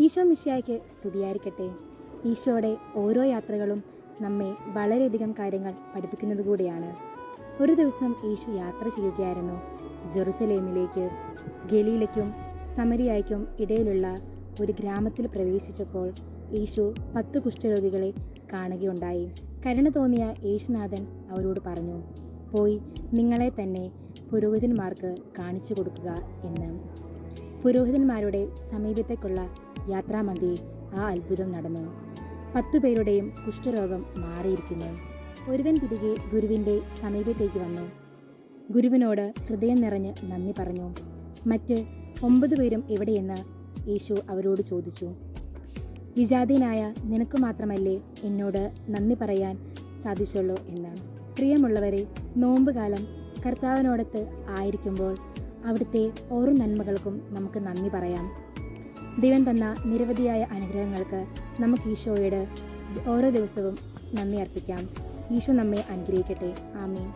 ഈശോ മിശിഹായ്ക്ക് സ്തുതിയായിരിക്കട്ടെ. ഈശോയുടെ ഓരോ യാത്രകളും നമ്മെ വളരെയധികം കാര്യങ്ങൾ പഠിപ്പിക്കുന്നത് കൂടിയാണ്. ഒരു ദിവസം യേശു യാത്ര ചെയ്യുകയായിരുന്നു. ജെറുസലേമിലേക്ക്, ഗലീലയ്ക്കും സമരിയായ്ക്കും ഇടയിലുള്ള ഒരു ഗ്രാമത്തിൽ പ്രവേശിച്ചപ്പോൾ യേശു 10 കുഷ്ഠരോഗികളെ കാണുകയുണ്ടായി. കരുണ തോന്നിയ യേശുനാഥൻ അവരോട് പറഞ്ഞു, പോയി നിങ്ങളെ തന്നെ പുരോഹിതന്മാർക്ക് കാണിച്ചു കൊടുക്കുക എന്ന്. പുരോഹിതന്മാരുടെ സമീപത്തേക്കുള്ള യാത്രാമധ്യേ ആ അത്ഭുതം നടന്നു. 10 പേരുടെയും കുഷ്ഠരോഗം മാറിയിരിക്കുന്നു. ഒരുവൻ തിരികെ ഗുരുവിൻ്റെ സമീപത്തേക്ക് വന്നു. ഗുരുവിനോട് ഹൃദയം നിറഞ്ഞ് നന്ദി പറഞ്ഞു. മറ്റ് 9 പേരും എവിടെയെന്ന് യേശു അവരോട് ചോദിച്ചു. വിജാതീയനായ നിനക്ക് മാത്രമല്ലേ എന്നോട് നന്ദി പറയാൻ സാധിച്ചുള്ളൂ എന്ന്. പ്രിയമുള്ളവരെ, നോമ്പുകാലം കർത്താവിനോടൊത്ത് ആയിരിക്കുമ്പോൾ അവിടുത്തെ ഓരോ നന്മകൾക്കും നമുക്ക് നന്ദി പറയാം. ദൈവം തന്ന നിരവധിയായ അനുഗ്രഹങ്ങൾക്ക് നമുക്ക് ഈശോയോട് ഓരോ ദിവസവും നന്ദി അർപ്പിക്കാം. ഈശോ നമ്മെ അനുഗ്രഹിക്കട്ടെ. ആമേൻ.